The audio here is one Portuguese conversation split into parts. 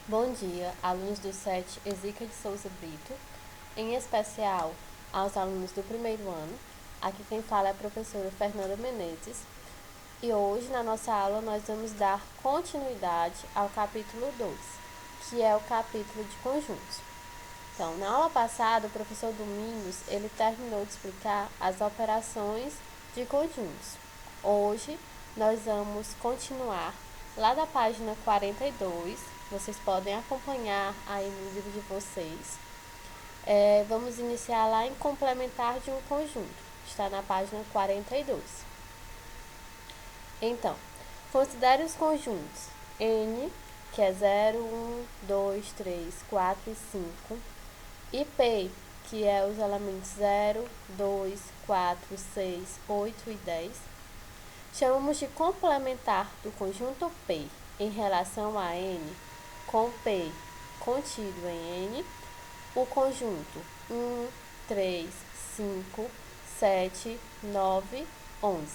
Bom dia, alunos do SET Ezica de Souza Brito, em especial aos alunos do primeiro ano. Aqui quem fala é a professora Fernanda Menezes e hoje na nossa aula nós vamos dar continuidade ao capítulo 2, que é o capítulo de conjuntos. Então, na aula passada, o professor Domingos ele terminou de explicar as operações de conjuntos. Hoje nós vamos continuar lá da página 42, vocês podem acompanhar aí no livro de vocês. Vamos iniciar lá em complementar de um conjunto, está na página 42. Então, considere os conjuntos N, que é 0, 1, 2, 3, 4 e 5, e P, que é os elementos 0, 2, 4, 6, 8 e 10. Chamamos de complementar do conjunto P em relação a N, com P contido em N, o conjunto 1, 3, 5, 7, 9, 11,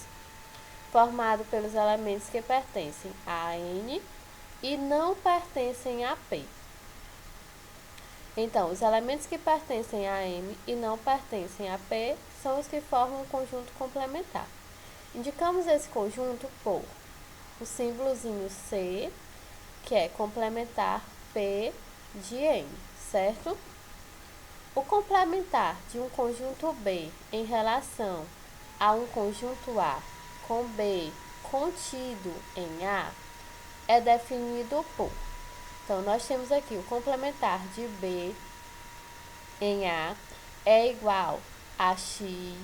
formado pelos elementos que pertencem a N e não pertencem a P. Então, os elementos que pertencem a M e não pertencem a P são os que formam o conjunto complementar. Indicamos esse conjunto por o símbolozinho C, que é complementar P de M, certo? O complementar de um conjunto B em relação a um conjunto A com B contido em A é definido por... Então, nós temos aqui o complementar de B em A é igual a X,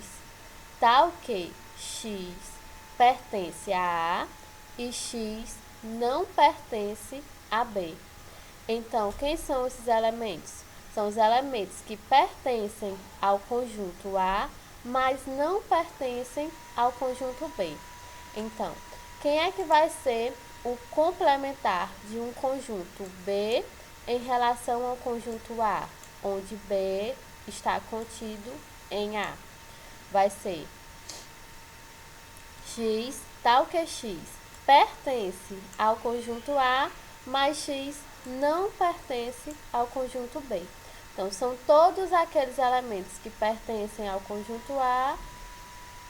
tal que X pertence a A e X não pertence a B. Então, quem são esses elementos? São os elementos que pertencem ao conjunto A, mas não pertencem ao conjunto B. Então, quem é que vai ser o complementar de um conjunto B em relação ao conjunto A, onde B está contido em A? Vai ser X, tal que X pertence ao conjunto A, mas X não pertence ao conjunto B. Então, são todos aqueles elementos que pertencem ao conjunto A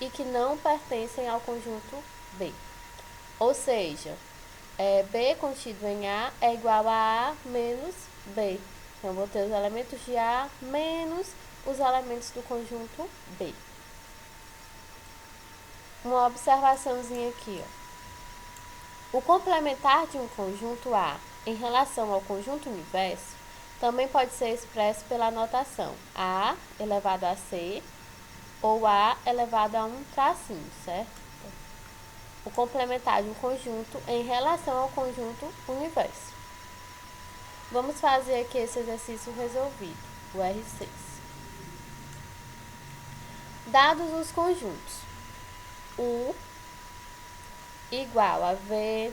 e que não pertencem ao conjunto B. Ou seja, B contido em A é igual a menos B. Então, vou ter os elementos de A menos os elementos do conjunto B. Uma observaçãozinha aqui, ó. O complementar de um conjunto A em relação ao conjunto universo também pode ser expresso pela notação A elevado a C ou A elevado a um tracinho, certo? O complementar de um conjunto em relação ao conjunto universo. Vamos fazer aqui esse exercício resolvido, o R6. Dados os conjuntos U igual a V,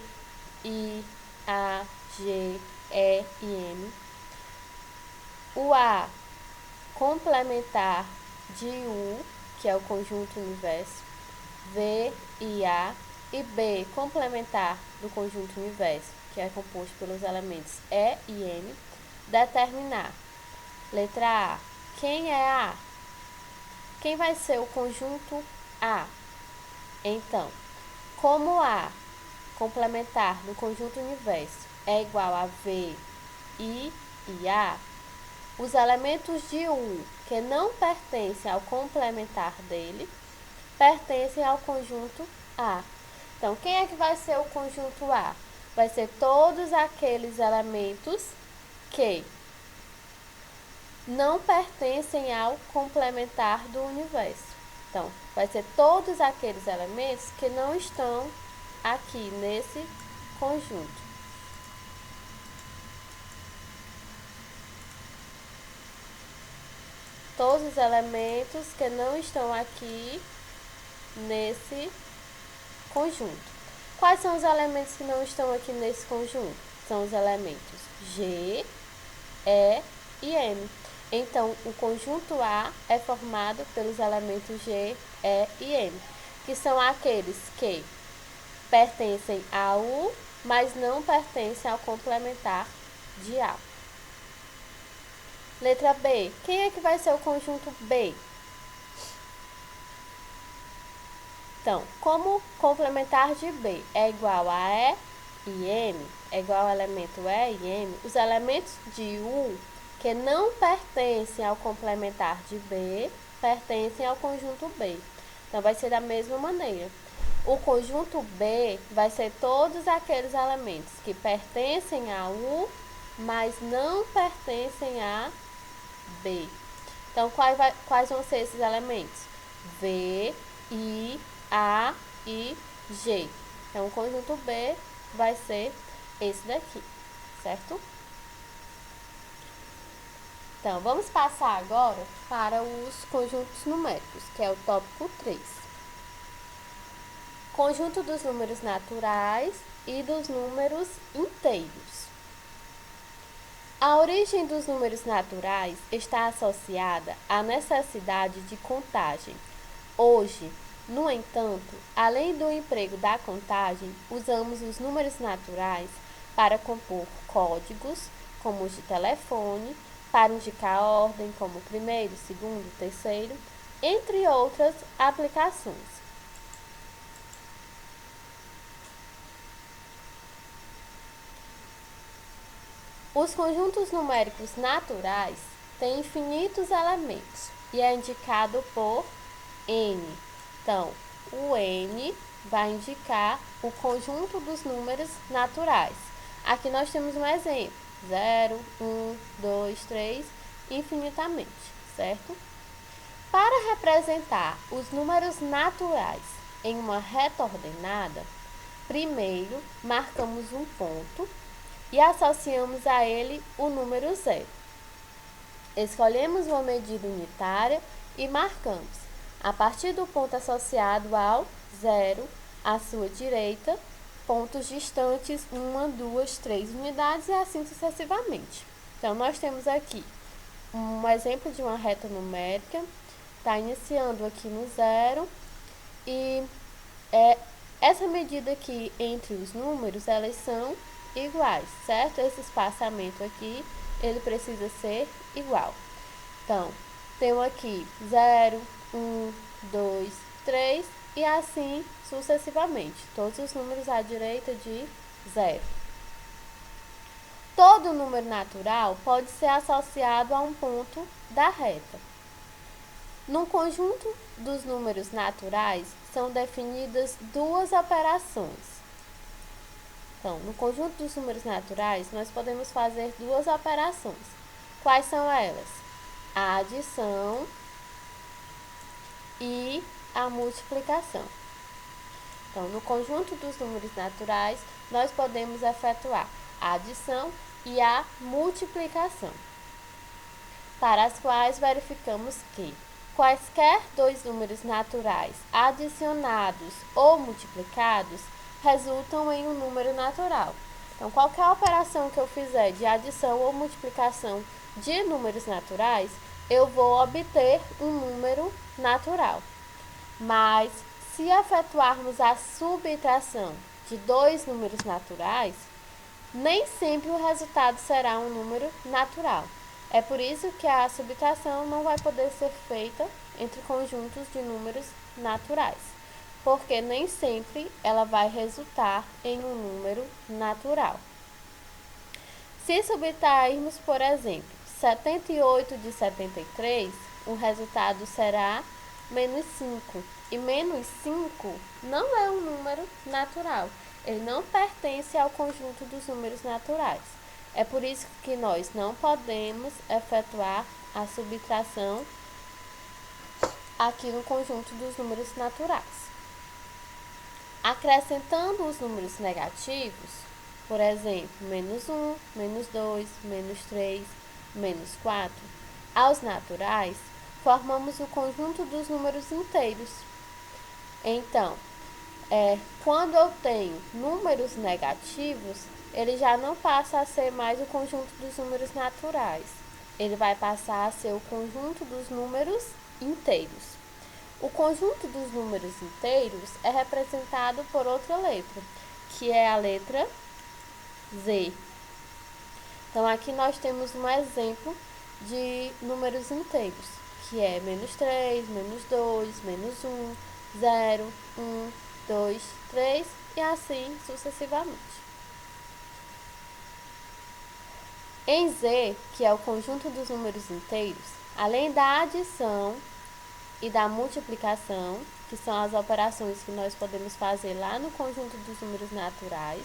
I, A, G, E e M. O A complementar de U, que é o conjunto universo, V e A, e B complementar do conjunto universo, que é composto pelos elementos E e M, determinar. Letra A. Quem é A? Quem vai ser o conjunto A? Então, como A complementar do conjunto universo é igual a V, I e A, os elementos de U que não pertencem ao complementar dele pertencem ao conjunto A. Então, quem é que vai ser o conjunto A? Vai ser todos aqueles elementos que não pertencem ao complementar do universo. Então, vai ser todos aqueles elementos que não estão aqui nesse conjunto. Todos os elementos que não estão aqui nesse conjunto. Quais são os elementos que não estão aqui nesse conjunto? São os elementos G, E e M. Então, o conjunto A é formado pelos elementos G, E e M, que são aqueles que pertencem a U, mas não pertencem ao complementar de A. Letra B. Quem é que vai ser o conjunto B? Então, como complementar de B é igual a E e M, é igual ao elemento E e M, os elementos de U que não pertencem ao complementar de B, pertencem ao conjunto B. Então, vai ser da mesma maneira. O conjunto B vai ser todos aqueles elementos que pertencem a U, mas não pertencem a B. Então, quais vão ser esses elementos? V, I, A e G. Então, o conjunto B vai ser esse daqui, certo? Então, vamos passar agora para os conjuntos numéricos, que é o tópico 3. Conjunto dos números naturais e dos números inteiros. A origem dos números naturais está associada à necessidade de contagem. Hoje, no entanto, além do emprego da contagem, usamos os números naturais para compor códigos, como os de telefone, para indicar ordem, como primeiro, segundo, terceiro, entre outras aplicações. Os conjuntos numéricos naturais têm infinitos elementos e é indicado por N. Então, o N vai indicar o conjunto dos números naturais. Aqui nós temos um exemplo: 0, 1, 2, 3, infinitamente, certo? Para representar os números naturais em uma reta ordenada, primeiro marcamos um ponto e associamos a ele o número 0. Escolhemos uma medida unitária e marcamos, a partir do ponto associado ao 0, à sua direita, pontos distantes 1, 2, 3 unidades e assim sucessivamente. Então, nós temos aqui um exemplo de uma reta numérica, está iniciando aqui no 0 e essa medida aqui entre os números, elas são iguais, certo? Esse espaçamento aqui, ele precisa ser igual. Então, tenho aqui 0, 1, 2, 3 e assim sucessivamente. Todos os números à direita de 0. Todo número natural pode ser associado a um ponto da reta. No conjunto dos números naturais, são definidas duas operações. Então, no conjunto dos números naturais, nós podemos fazer duas operações. Quais são elas? A adição e a multiplicação. Então, no conjunto dos números naturais, nós podemos efetuar a adição e a multiplicação, para as quais verificamos que quaisquer dois números naturais adicionados ou multiplicados resultam em um número natural. Então, qualquer operação que eu fizer de adição ou multiplicação de números naturais, eu vou obter um número natural. Mas, se efetuarmos a subtração de dois números naturais, nem sempre o resultado será um número natural. É por isso que a subtração não vai poder ser feita entre conjuntos de números naturais, porque nem sempre ela vai resultar em um número natural. Se subtrairmos, por exemplo, 78 de 73, o resultado será menos 5. E menos 5 não é um número natural. Ele não pertence ao conjunto dos números naturais. É por isso que nós não podemos efetuar a subtração aqui no conjunto dos números naturais. Acrescentando os números negativos, por exemplo, menos 1, menos 2, menos 3, menos 4, aos naturais, formamos o conjunto dos números inteiros. Então, quando eu tenho números negativos, ele já não passa a ser mais o conjunto dos números naturais. Ele vai passar a ser o conjunto dos números inteiros. O conjunto dos números inteiros é representado por outra letra, que é a letra Z. Então, aqui nós temos um exemplo de números inteiros, que é -3, -2, -1, 0, 1, 2, 3 e assim sucessivamente. Em Z, que é o conjunto dos números inteiros, além da adição e da multiplicação, que são as operações que nós podemos fazer lá no conjunto dos números naturais,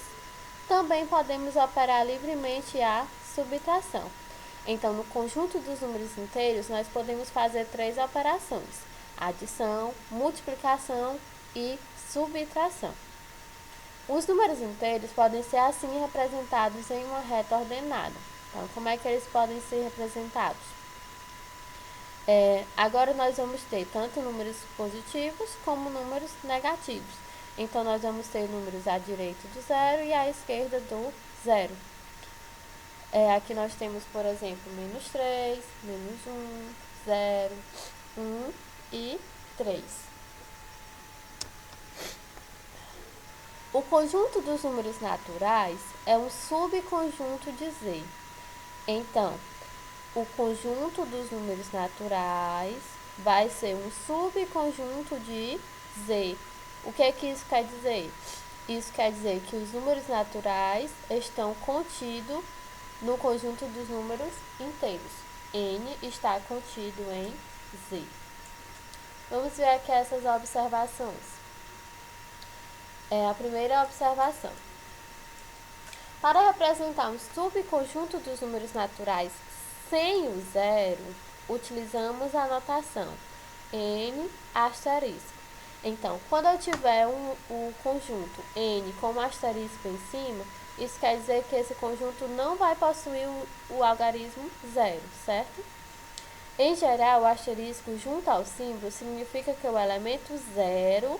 também podemos operar livremente a subtração. Então, no conjunto dos números inteiros, nós podemos fazer 3 operações: adição, multiplicação e subtração. Os números inteiros podem ser assim representados em uma reta ordenada. Então, como é que eles podem ser representados? Agora nós vamos ter tanto números positivos como números negativos. Então, nós vamos ter números à direita do zero e à esquerda do zero. Aqui nós temos, por exemplo, -3, -1, 0, 1 e 3. O conjunto dos números naturais é um subconjunto de Z. Então, o conjunto dos números naturais vai ser um subconjunto de Z. O que é que isso quer dizer? Isso quer dizer que os números naturais estão contidos no conjunto dos números inteiros. N está contido em Z. Vamos ver aqui essas observações. A primeira observação. Para representar um subconjunto dos números naturais sem o zero, utilizamos a notação N asterisco. Então, quando eu tiver o conjunto N com um asterisco em cima, isso quer dizer que esse conjunto não vai possuir o algarismo zero, certo? Em geral, o asterisco junto ao símbolo significa que o elemento zero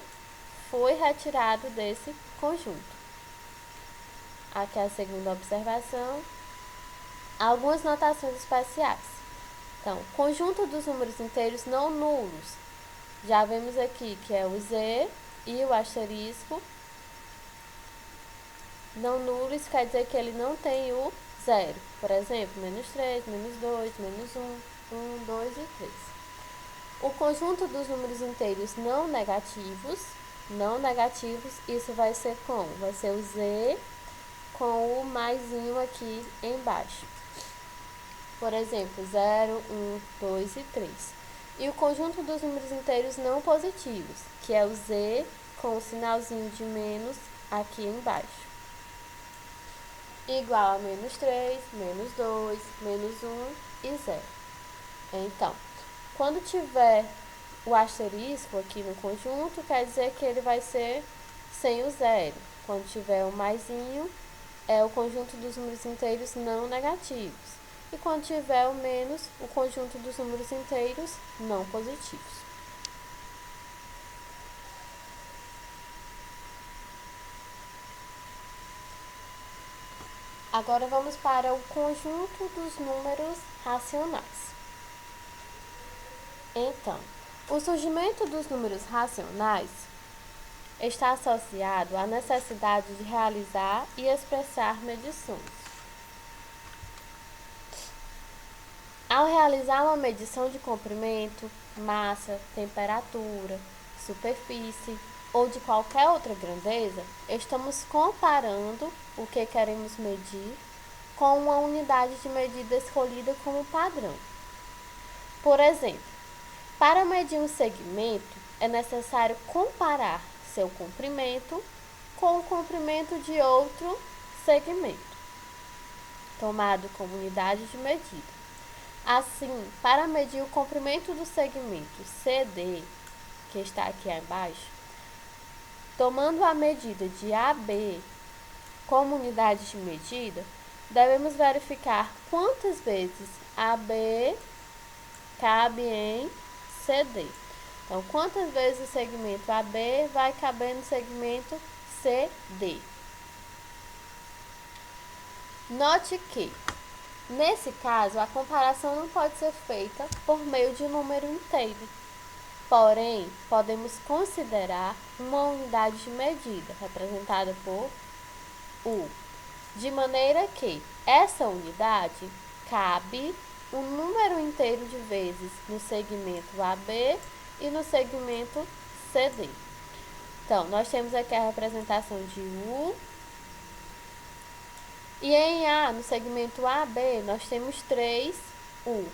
foi retirado desse conjunto. Aqui é a segunda observação. Algumas notações especiais. Então, conjunto dos números inteiros não nulos. Já vemos aqui que é o Z e o asterisco. Não nulo, isso quer dizer que ele não tem o zero. Por exemplo, -3, -2, -1, 1, 2 e 3. O conjunto dos números inteiros não negativos, isso vai ser como? Vai ser o Z com o maisinho aqui embaixo. Por exemplo, 0, 1, 2 e 3. E o conjunto dos números inteiros não positivos, que é o Z com o sinalzinho de menos aqui embaixo. Igual a -3, -2, -1 e 0. Então, quando tiver o asterisco aqui no conjunto, quer dizer que ele vai ser sem o zero. Quando tiver o maisinho, é o conjunto dos números inteiros não negativos. E quando tiver o menos, o conjunto dos números inteiros não positivos. Agora vamos para o conjunto dos números racionais. Então, o surgimento dos números racionais está associado à necessidade de realizar e expressar medições. Ao realizar uma medição de comprimento, massa, temperatura, superfície ou de qualquer outra grandeza, estamos comparando o que queremos medir com uma unidade de medida escolhida como padrão. Por exemplo, para medir um segmento, é necessário comparar seu comprimento com o comprimento de outro segmento, tomado como unidade de medida. Assim, para medir o comprimento do segmento CD, que está aqui abaixo, tomando a medida de AB como unidade de medida, devemos verificar quantas vezes AB cabe em CD. Então, quantas vezes o segmento AB vai caber no segmento CD. Note que, nesse caso, a comparação não pode ser feita por meio de um número inteiro. Porém, podemos considerar uma unidade de medida, representada por U. de maneira que essa unidade cabe um número inteiro de vezes no segmento AB e no segmento CD. Então, nós temos aqui a representação de U. E em A, no segmento AB, nós temos 3U.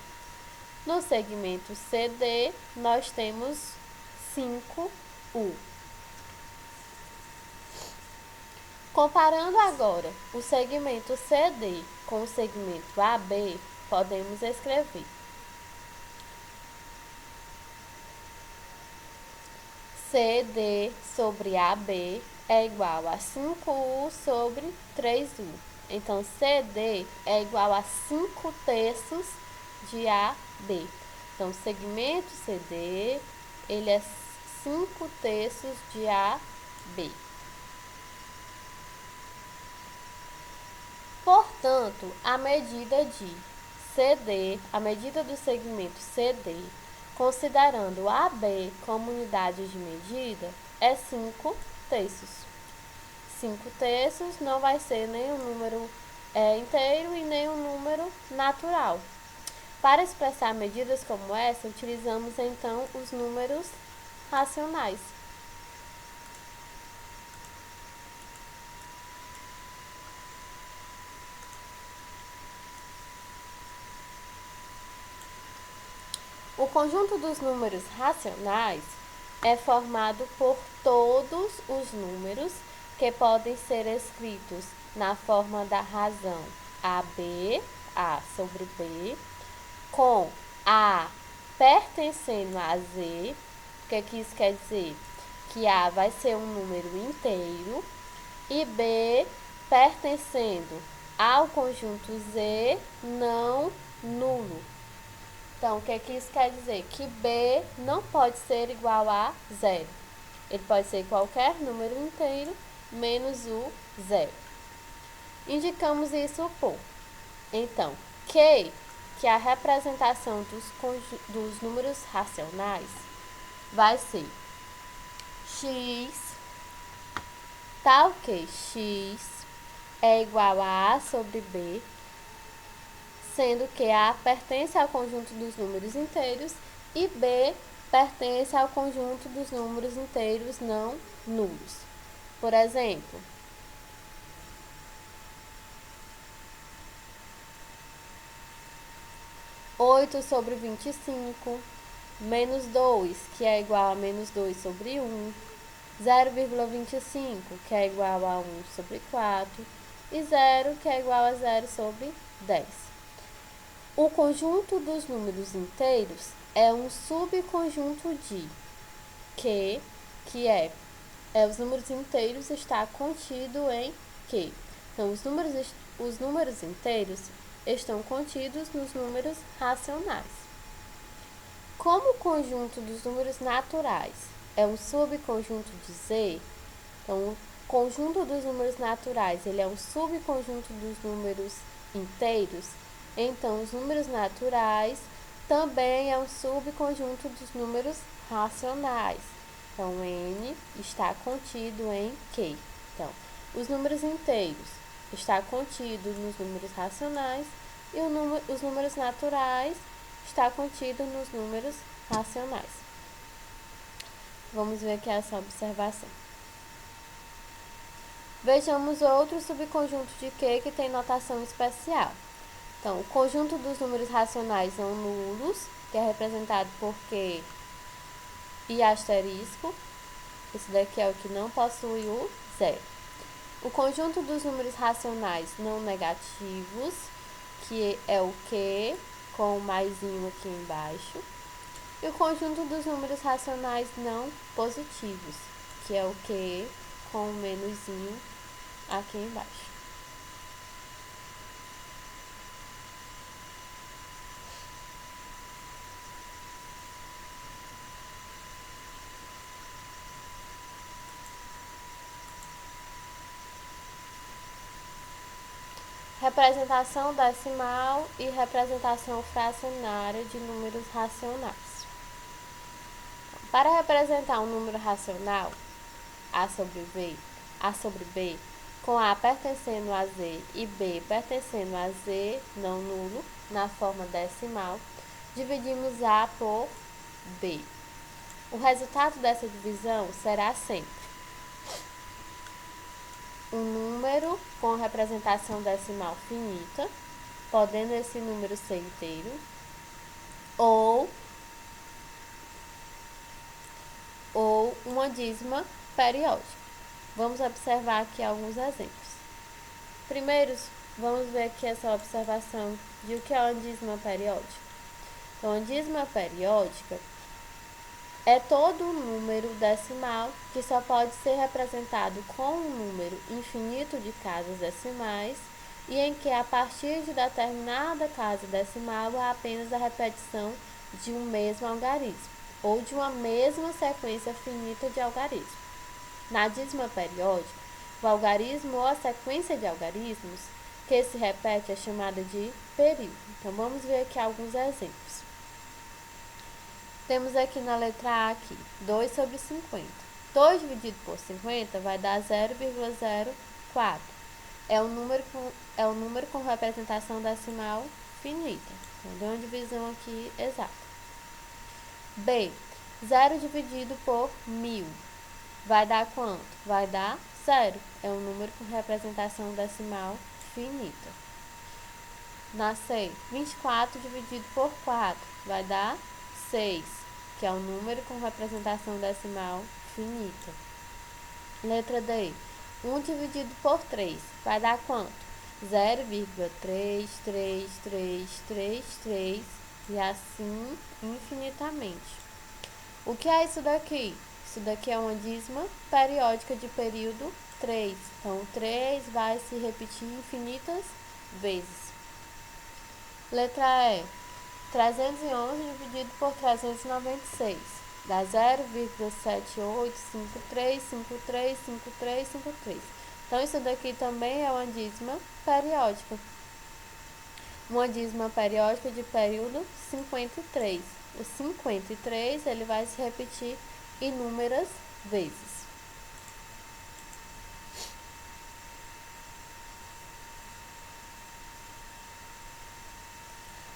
No segmento CD, nós temos 5U. Comparando agora o segmento CD com o segmento AB, podemos escrever CD sobre AB é igual a 5U sobre 3U. Então, CD é igual a 5/3 de AB. Então, o segmento CD, ele é 5/3 de AB. Portanto, a medida de CD, a medida do segmento CD, considerando AB como unidade de medida, é 5/3. 5/3 não vai ser nem um número inteiro e nem um número natural. Para expressar medidas como essa, utilizamos então os números racionais. O conjunto dos números racionais é formado por todos os números que podem ser escritos na forma da razão AB, A sobre B, com A pertencendo a Z. O que isso quer dizer? Que A vai ser um número inteiro e B pertencendo ao conjunto Z não nulo. Então, o que isso quer dizer? Que B não pode ser igual a 0. Ele pode ser qualquer número inteiro menos o 0. Indicamos isso por, então, que a representação dos números racionais vai ser x, tal que x é igual a A sobre B, sendo que A pertence ao conjunto dos números inteiros e B pertence ao conjunto dos números inteiros não nulos. Por exemplo, (8 sobre 25), menos 2, que é igual a menos 2 sobre 1, 0,25, que é igual a 1 sobre 4, e 0, que é igual a 0 sobre 10. O conjunto dos números inteiros é um subconjunto de que é os números inteiros está contido em que. Então, os números inteiros estão contidos nos números racionais. Como o conjunto dos números naturais é um subconjunto de Z, então o conjunto dos números naturais ele é um subconjunto dos números inteiros, então os números naturais também é um subconjunto dos números racionais. Então, N está contido em Q. Então, os números inteiros está contido nos números racionais e os números naturais está contido nos números racionais. Vamos ver aqui essa observação. Vejamos outro subconjunto de Q que tem notação especial. Então, o conjunto dos números racionais não nulos, que é representado por Q e asterisco. Esse daqui é o que não possui o 0. O conjunto dos números racionais não negativos, que é o Q, com o maisinho aqui embaixo. E o conjunto dos números racionais não positivos, que é o Q, com o menuzinho aqui embaixo. Representação decimal e representação fracionária de números racionais. Para representar um número racional, A sobre B, com A pertencendo a Z e B pertencendo a Z não nulo, na forma decimal, dividimos A por B. O resultado dessa divisão será sempre um número com representação decimal finita, podendo esse número ser inteiro, ou uma dízima periódica. Vamos observar aqui alguns exemplos. Primeiro, vamos ver aqui essa observação de o que é uma dízima periódica. Então, a dízima periódica é todo um número decimal que só pode ser representado com um número infinito de casas decimais e em que, a partir de determinada casa decimal, há apenas a repetição de um mesmo algarismo ou de uma mesma sequência finita de algarismos. Na dízima periódica, o algarismo ou a sequência de algarismos que se repete é chamada de período. Então, vamos ver aqui alguns exemplos. Temos aqui na letra A, aqui, 2 sobre 50. 2 dividido por 50 vai dar 0,04. É um número com representação decimal finita. Então, deu uma divisão aqui exata. B, 0 dividido por 1000. Vai dar quanto? Vai dar 0. É um número com representação decimal finita. Na C, 24 dividido por 4 vai dar 6, que é um número com representação decimal finita. Letra D, 1 dividido por 3 vai dar quanto? 0,33333 e assim infinitamente. O que é isso daqui? Isso daqui é uma dízima periódica de período 3. Então, 3 vai se repetir infinitas vezes. Letra E. 311 dividido por 396 dá 0,7853535353. Então, isso daqui também é uma dízima periódica. Uma dízima periódica de período 53. O 53 ele vai se repetir inúmeras vezes.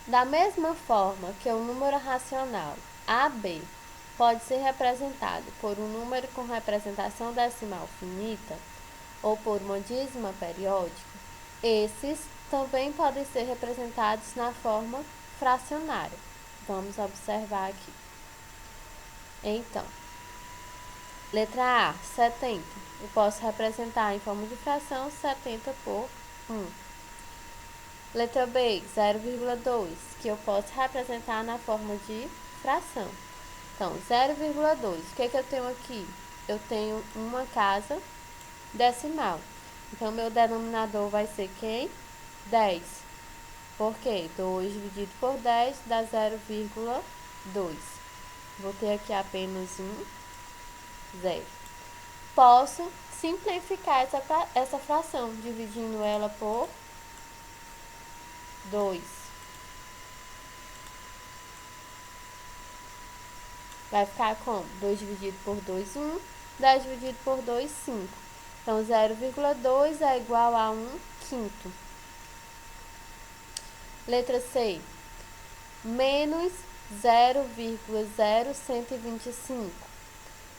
Da mesma forma que um número racional AB pode ser representado por um número com representação decimal finita ou por uma dízima periódica, esses também podem ser representados na forma fracionária. Vamos observar aqui. Então, letra A, 70. Eu posso representar em forma de fração 70 por 1. Letra B, 0,2, que eu posso representar na forma de fração. Então, 0,2, o que eu tenho aqui? Eu tenho uma casa decimal. Então, meu denominador vai ser quem? 10. Por quê? 2 dividido por 10 dá 0,2. Vou ter aqui apenas um 0. Posso simplificar essa fração, dividindo ela por 2. Vai ficar como? 2 dividido por 2, 1. 10 dividido por 2, 5. Então, 0,2 é igual a 1 quinto. Letra C. Menos 0,0125.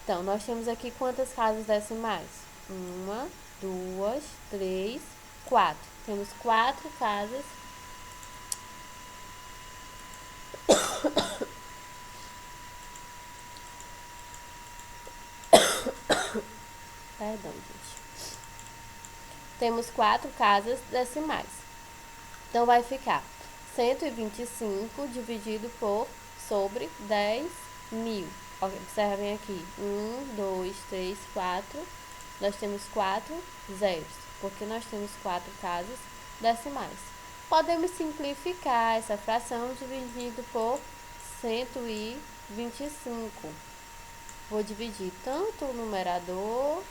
Então, nós temos aqui quantas casas decimais? 1, 2, 3, 4. Temos 4 casas. Perdão, gente. Temos 4 casas decimais. Então, vai ficar 125 dividido por sobre 10.000. Observem aqui. 1, 2, 3, 4. Nós temos 4 zeros, porque nós temos 4 casas decimais. Podemos simplificar essa fração dividido por 125. Vou dividir tanto o numerador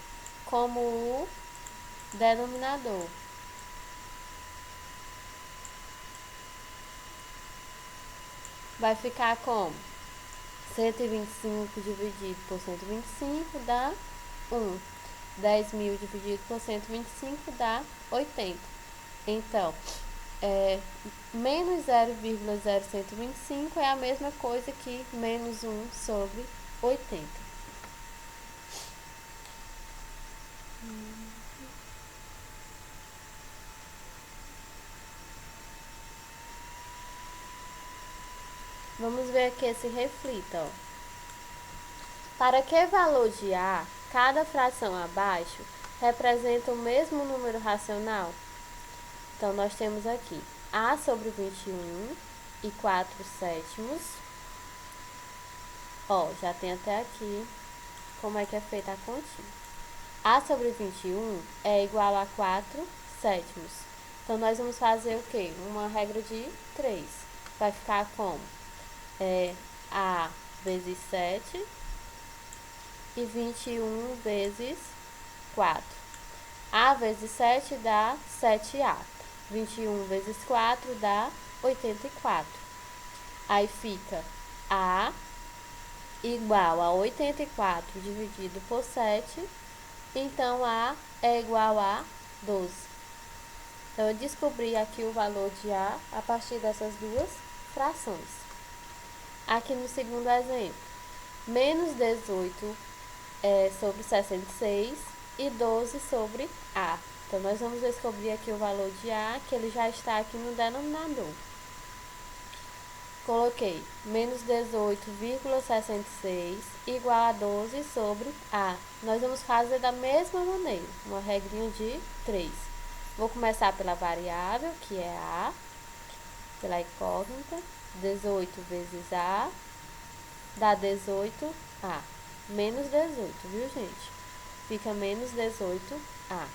como o denominador. Vai ficar como? 125 dividido por 125 dá 1. 10.000 dividido por 125 dá 80. Então, menos 0,0125 é a mesma coisa que menos 1 sobre 80. Vamos ver aqui esse reflito, ó. Para que valor de A, cada fração abaixo representa o mesmo número racional? Então, nós temos aqui A sobre 21 e 4 sétimos. Ó, já tem até aqui como é que é feita a continha. A sobre 21 é igual a 4 sétimos. Então, nós vamos fazer o quê? Uma regra de 3. Vai ficar como? A vezes 7 e 21 vezes 4. A vezes 7 dá 7A. 21 vezes 4 dá 84. Aí fica A igual a 84 dividido por 7. Então, A é igual a 12. Então, eu descobri aqui o valor de A partir dessas duas frações. Aqui no segundo exemplo, menos 18 sobre 66 e 12 sobre A. Então, nós vamos descobrir aqui o valor de A, que ele já está aqui no denominador. Coloquei menos 18,66 igual a 12 sobre A. Nós vamos fazer da mesma maneira, uma regrinha de 3. Vou começar pela variável, que é A, pela incógnita. 18 vezes A dá 18A. Menos 18, viu, gente? Fica menos 18A.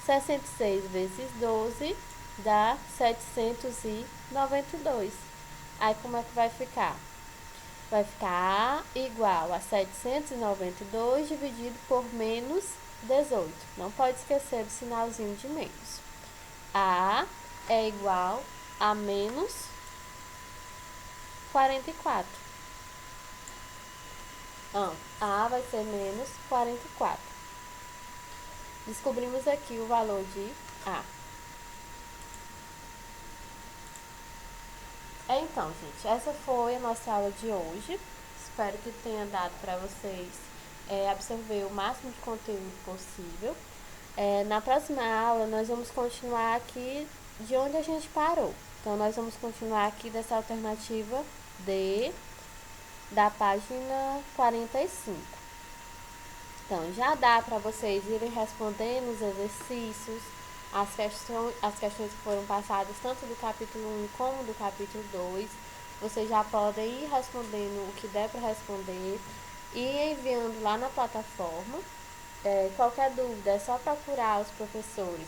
66 vezes 12 dá 792. Aí, como é que vai ficar? Vai ficar A igual a 792 dividido por menos 18. Não pode esquecer do sinalzinho de menos. A é igual a menos 44. A vai ser menos 44. Descobrimos aqui o valor de A. Então, gente, essa foi a nossa aula de hoje. Espero que tenha dado para vocês absorver o máximo de conteúdo possível. Na próxima aula, nós vamos continuar aqui de onde a gente parou. Então, nós vamos continuar aqui dessa alternativa D, da página 45. Então, já dá para vocês irem respondendo os exercícios, as questões que foram passadas tanto do capítulo 1 como do capítulo 2. Vocês já podem ir respondendo o que der para responder e enviando lá na plataforma. Qualquer dúvida é só procurar os professores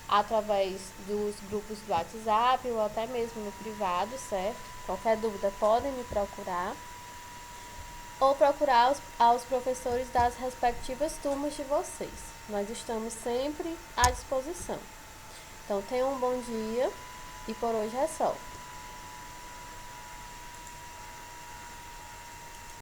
através dos grupos do WhatsApp ou até mesmo no privado, certo? Qualquer dúvida podem me procurar. Ou procurar aos professores das respectivas turmas de vocês. Nós estamos sempre à disposição. Então, tenham um bom dia e por hoje é só.